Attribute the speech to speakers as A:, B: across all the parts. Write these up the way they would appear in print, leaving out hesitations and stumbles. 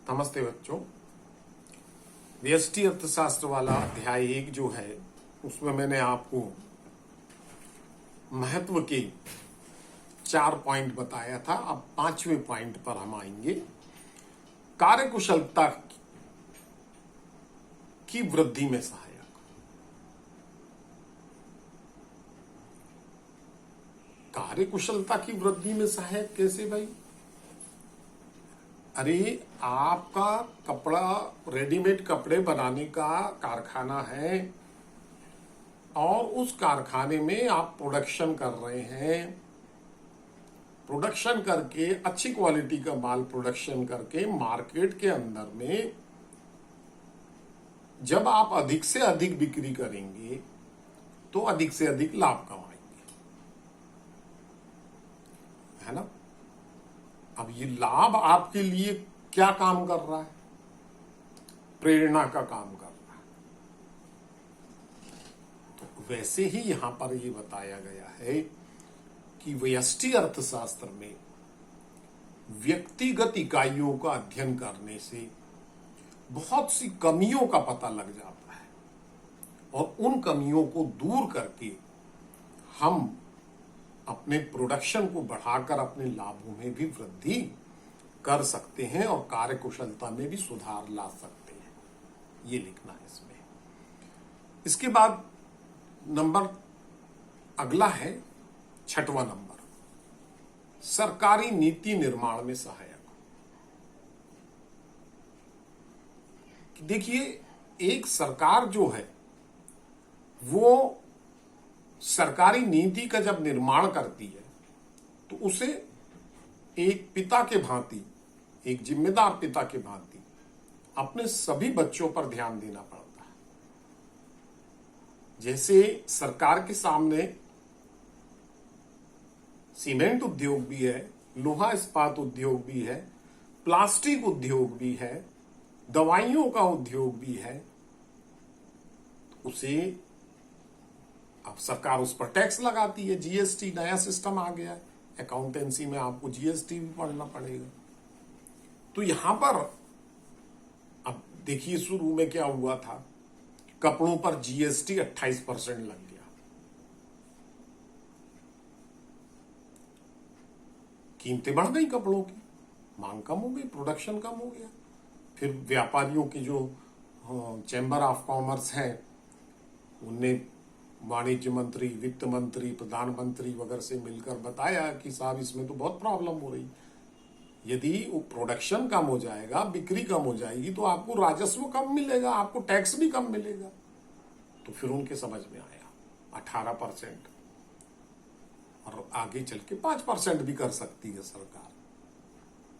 A: नमस्ते बच्चों। व्यष्टि अर्थशास्त्र वाला अध्याय 1 जो है उसमें मैंने आपको महत्व के 4 पॉइंट बताया था। अब 5वें पॉइंट पर हम आएंगे। कार्यकुशलता की वृद्धि में सहायक। कार्यकुशलता की वृद्धि में सहायक कैसे भाई? अरे आपका कपड़ा, रेडीमेड कपड़े बनाने का कारखाना है और उस कारखाने में आप प्रोडक्शन कर रहे हैं। प्रोडक्शन करके अच्छी क्वालिटी का माल प्रोडक्शन करके मार्केट के अंदर में जब आप अधिक से अधिक बिक्री करेंगे तो अधिक से अधिक लाभ कमाएंगे, है ना। अब ये लाभ आपके लिए क्या काम कर रहा है? प्रेरणा का काम कर रहा है। तो वैसे ही यहां पर ये बताया गया है कि व्यष्टि अर्थशास्त्र में व्यक्तिगत इकाइयों का अध्ययन करने से बहुत सी कमियों का पता लग जाता है और उन कमियों को दूर करके हम अपने प्रोडक्शन को बढ़ाकर अपने लाभों में भी वृद्धि कर सकते हैं और कार्यकुशलता में भी सुधार ला सकते हैं। ये लिखना है इसमें। इसके बाद नंबर अगला है 6वां नंबर, सरकारी नीति निर्माण में सहायक। देखिए, एक सरकार जो है वो सरकारी नीति का जब निर्माण करती है तो उसे एक पिता के भांति, एक जिम्मेदार पिता के भांति अपने सभी बच्चों पर ध्यान देना पड़ता है। जैसे सरकार के सामने सीमेंट उद्योग भी है, लोहा इस्पात उद्योग भी है, प्लास्टिक उद्योग भी है, दवाइयों का उद्योग भी है। उसे अब सरकार उस पर टैक्स लगाती है। जीएसटी नया सिस्टम आ गया है, अकाउंटेंसी में आपको जीएसटी भी पढ़ना पड़ेगा। तो यहां पर अब देखिए, शुरू में क्या हुआ था, कपड़ों पर जीएसटी 28% लग गया। कीमतें बढ़ गई कपड़ों की, मांग कम हो गई, प्रोडक्शन कम हो गया। फिर व्यापारियों की जो चैम्बर ऑफ कॉमर्स है उनने वाणिज्य मंत्री, वित्त मंत्री, प्रधानमंत्री वगैरह से मिलकर बताया कि साहब इसमें तो बहुत प्रॉब्लम हो रही। यदि वो प्रोडक्शन कम हो जाएगा, बिक्री कम हो जाएगी तो आपको राजस्व कम मिलेगा, आपको टैक्स भी कम मिलेगा। तो फिर उनके समझ में आया 18% और आगे चल के 5% भी कर सकती है सरकार,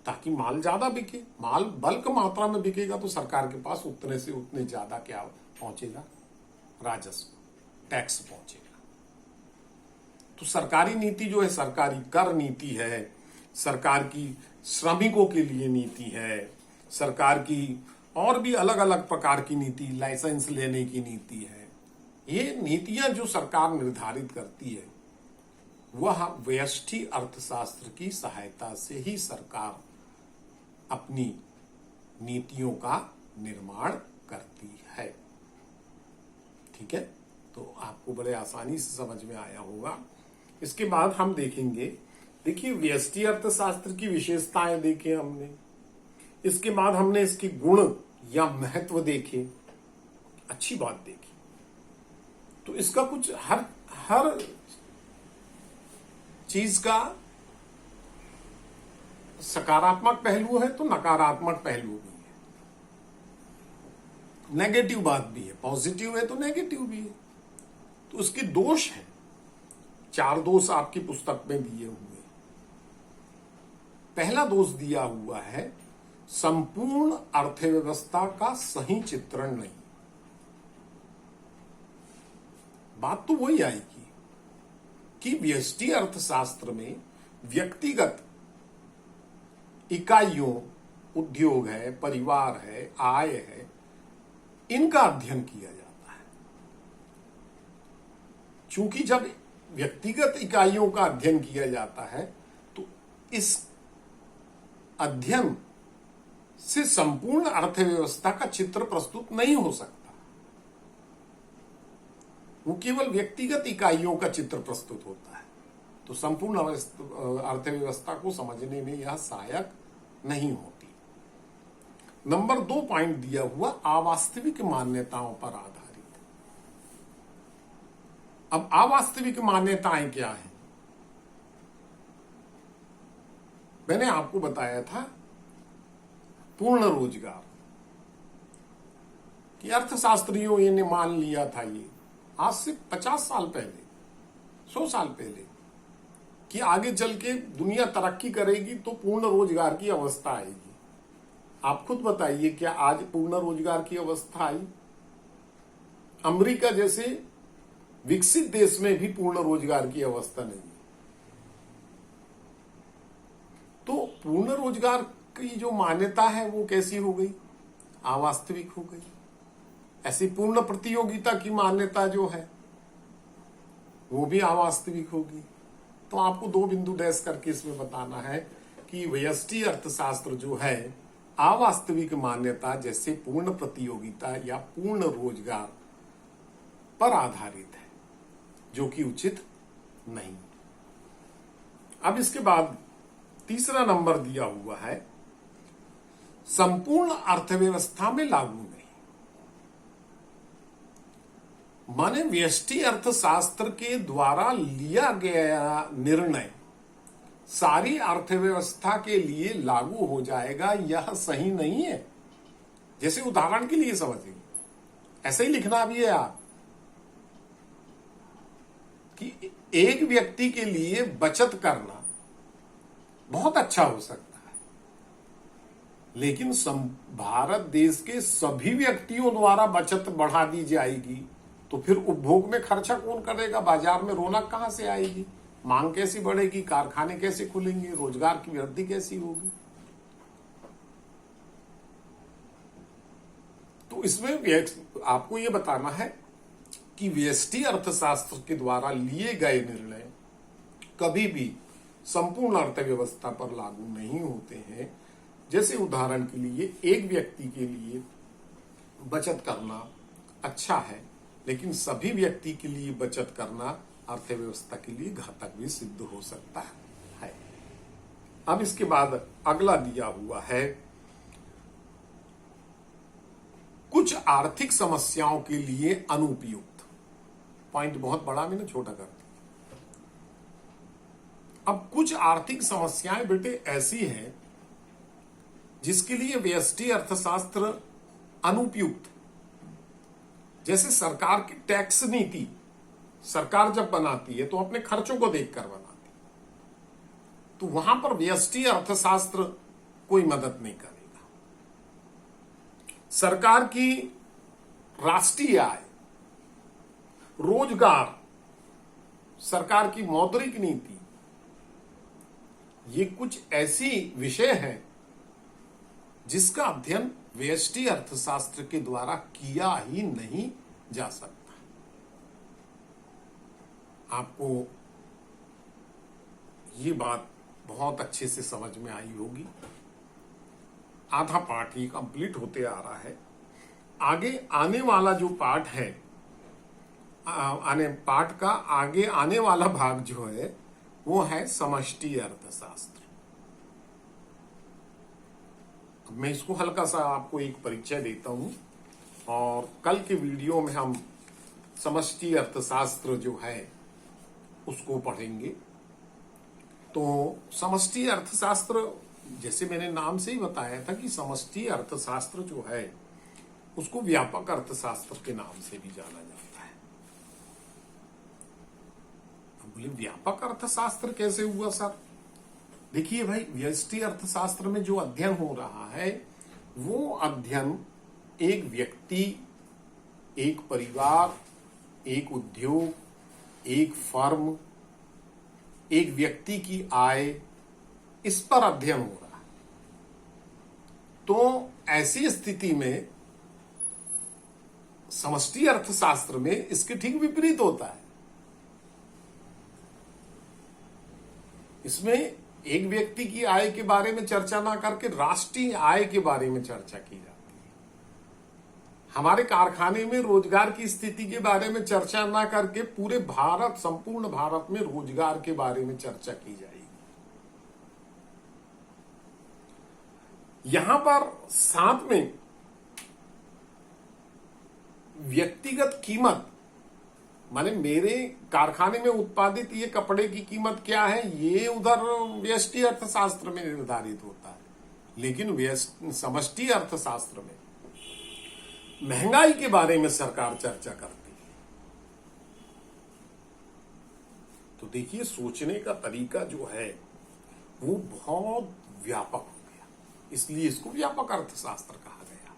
A: ताकि माल ज्यादा बिके। माल बल्क मात्रा में बिकेगा तो सरकार के पास उतने से उतने ज्यादा क्या पहुंचेगा? राजस्व, टैक्स पहुंचेगा। तो सरकारी नीति जो है, सरकारी कर नीति है, सरकार की श्रमिकों के लिए नीति है, सरकार की और भी अलग अलग प्रकार की नीति, लाइसेंस लेने की नीति है। ये नीतियां जो सरकार निर्धारित करती है वह व्यष्टि अर्थशास्त्र की सहायता से ही सरकार अपनी नीतियों का निर्माण करती है। ठीक है, तो आपको बड़े आसानी से समझ में आया होगा। इसके बाद हम देखेंगे, देखिए व्यष्टि अर्थशास्त्र की विशेषताएं देखे हमने। इसके बाद हमने इसके गुण या महत्व देखे, अच्छी बात देखी। तो इसका कुछ हर चीज का सकारात्मक पहलू है तो नकारात्मक पहलू भी है, नेगेटिव बात भी है, पॉजिटिव है तो नेगेटिव भी है। तो उसके दोष हैं, 4 दोष आपकी पुस्तक में दिए हुए। पहला दोष दिया हुआ है, संपूर्ण अर्थव्यवस्था का सही चित्रण नहीं। बात तो वही आएगी कि व्यष्टि अर्थशास्त्र में व्यक्तिगत इकाइयों, उद्योग है, परिवार है, आय है, इनका अध्ययन किया जाता है। चूंकि जब व्यक्तिगत इकाइयों का अध्ययन किया जाता है तो इस अध्ययन से संपूर्ण अर्थव्यवस्था का चित्र प्रस्तुत नहीं हो सकता। वो केवल व्यक्तिगत इकाइयों का चित्र प्रस्तुत होता है। तो संपूर्ण अर्थव्यवस्था को समझने में यह सहायक नहीं होती। नंबर 2 पॉइंट दिया हुआ अवास्तविक मान्यताओं पर आधारित। अब अवास्तविक मान्यताएं क्या हैं? मैंने आपको बताया था पूर्ण रोजगार कि अर्थशास्त्रियों ने मान लिया था ये आज से 50 साल पहले, 100 साल पहले, कि आगे चल के दुनिया तरक्की करेगी तो पूर्ण रोजगार की अवस्था आएगी। आप खुद बताइए, क्या आज पूर्ण रोजगार की अवस्था आई? अमेरिका जैसे विकसित देश में भी पूर्ण रोजगार की अवस्था नहीं। तो पूर्ण रोजगार की जो मान्यता है वो कैसी हो गई? अवास्तविक हो गई। ऐसी पूर्ण प्रतियोगिता की मान्यता जो है वो भी अवास्तविक होगी। तो आपको 2 बिंदु डैश करके इसमें बताना है कि व्यष्टि अर्थशास्त्र जो है अवास्तविक मान्यता जैसे पूर्ण प्रतियोगिता या पूर्ण रोजगार पर आधारित है, जो कि उचित नहीं। अब इसके बाद तीसरा नंबर दिया हुआ है संपूर्ण अर्थव्यवस्था में लागू नहीं। माने व्यष्टि अर्थशास्त्र के द्वारा लिया गया निर्णय सारी अर्थव्यवस्था के लिए लागू हो जाएगा, यह सही नहीं है। जैसे उदाहरण के लिए समझिए, ऐसे ही लिखना भी है आप कि एक व्यक्ति के लिए बचत करना बहुत अच्छा हो सकता है, लेकिन भारत देश के सभी व्यक्तियों द्वारा बचत बढ़ा दी जाएगी तो फिर उपभोग में खर्चा कौन करेगा? बाजार में रौनक कहां से आएगी? मांग कैसी बढ़ेगी? कारखाने कैसे खुलेंगे? रोजगार की वृद्धि कैसी होगी? तो इसमें आपको यह बताना है कि व्यष्टि अर्थशास्त्र के द्वारा लिए गए निर्णय कभी भी संपूर्ण अर्थव्यवस्था पर लागू नहीं होते हैं। जैसे उदाहरण के लिए एक व्यक्ति के लिए बचत करना अच्छा है, लेकिन सभी व्यक्ति के लिए बचत करना अर्थव्यवस्था के लिए घातक भी सिद्ध हो सकता है। अब इसके बाद अगला दिया हुआ है कुछ आर्थिक समस्याओं के लिए अनुपयुक्त। पॉइंट बहुत बड़ा, मैंने छोटा कर दिया। अब कुछ आर्थिक समस्याएं बेटे ऐसी हैं जिसके लिए व्यष्टि अर्थशास्त्र अनुपयुक्त। जैसे सरकार की टैक्स नीति सरकार जब बनाती है तो अपने खर्चों को देखकर बनाती है, तो वहां पर व्यष्टि अर्थशास्त्र कोई मदद नहीं करेगा। सरकार की राष्ट्रीय आय, रोजगार, सरकार की मौद्रिक नीति, ये कुछ ऐसी विषय हैं जिसका अध्ययन व्यष्टि अर्थशास्त्र के द्वारा किया ही नहीं जा सकता। आपको ये बात बहुत अच्छे से समझ में आई होगी। आधा पार्ट ही कंप्लीट होते आ रहा है। आगे आने वाला जो पार्ट है, पार्ट का आगे आने वाला भाग जो है वो है समष्टि अर्थशास्त्र। मैं इसको हल्का सा आपको एक परिचय देता हूं और कल के वीडियो में हम समष्टि अर्थशास्त्र जो है उसको पढ़ेंगे। तो समष्टि अर्थशास्त्र, जैसे मैंने नाम से ही बताया था कि समष्टि अर्थशास्त्र जो है उसको व्यापक अर्थशास्त्र के नाम से भी जाना जाता है। अब बोले व्यापक अर्थशास्त्र कैसे हुआ सर? देखिए भाई, व्यष्टि अर्थशास्त्र में जो अध्ययन हो रहा है वो अध्ययन एक व्यक्ति, एक परिवार, एक उद्योग, एक फर्म, एक व्यक्ति की आय, इस पर अध्ययन हो रहा है। तो ऐसी स्थिति में समष्टि अर्थशास्त्र में इसके ठीक विपरीत होता है। इसमें एक व्यक्ति की आय के बारे में चर्चा ना करके राष्ट्रीय आय के बारे में चर्चा की जाती है। हमारे कारखाने में रोजगार की स्थिति के बारे में चर्चा ना करके पूरे भारत, संपूर्ण भारत में रोजगार के बारे में चर्चा की जाएगी। यहां पर साथ में व्यक्तिगत कीमत, माने मेरे कारखाने में उत्पादित ये कपड़े की कीमत क्या है, ये उधर व्यष्टि अर्थशास्त्र में निर्धारित होता है, लेकिन समष्टि अर्थशास्त्र में महंगाई के बारे में सरकार चर्चा करती है। तो देखिए, सोचने का तरीका जो है वो बहुत व्यापक हो गया, इसलिए इसको व्यापक अर्थशास्त्र कहा गया।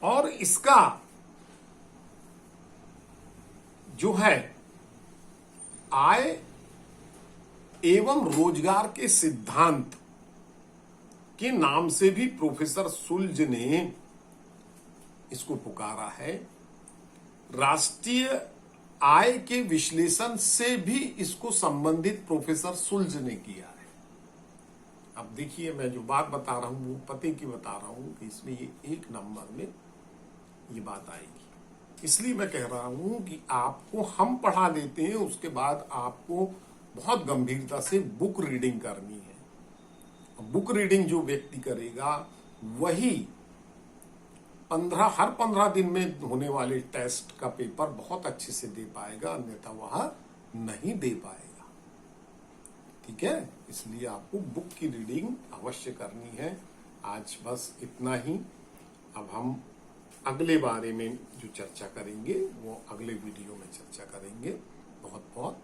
A: और इसका जो है आय एवं रोजगार के सिद्धांत के नाम से भी प्रोफेसर सुल्ज ने इसको पुकारा है। राष्ट्रीय आय के विश्लेषण से भी इसको संबंधित प्रोफेसर सुल्ज ने किया है। अब देखिए, मैं जो बात बता रहा हूं वो पते की बता रहा हूं कि इसमें ये 1 नंबर में ये बात आएगी। इसलिए मैं कह रहा हूं कि आपको हम पढ़ा देते हैं, उसके बाद आपको बहुत गंभीरता से बुक रीडिंग करनी है। बुक रीडिंग जो व्यक्ति करेगा वही हर 15 दिन में होने वाले टेस्ट का पेपर बहुत अच्छे से दे पाएगा, अन्यथा वह नहीं दे पाएगा। ठीक है, इसलिए आपको बुक की रीडिंग अवश्य करनी है। आज बस इतना ही। अब हम अगले बारे में जो चर्चा करेंगे वो अगले वीडियो में चर्चा करेंगे। बहुत बहुत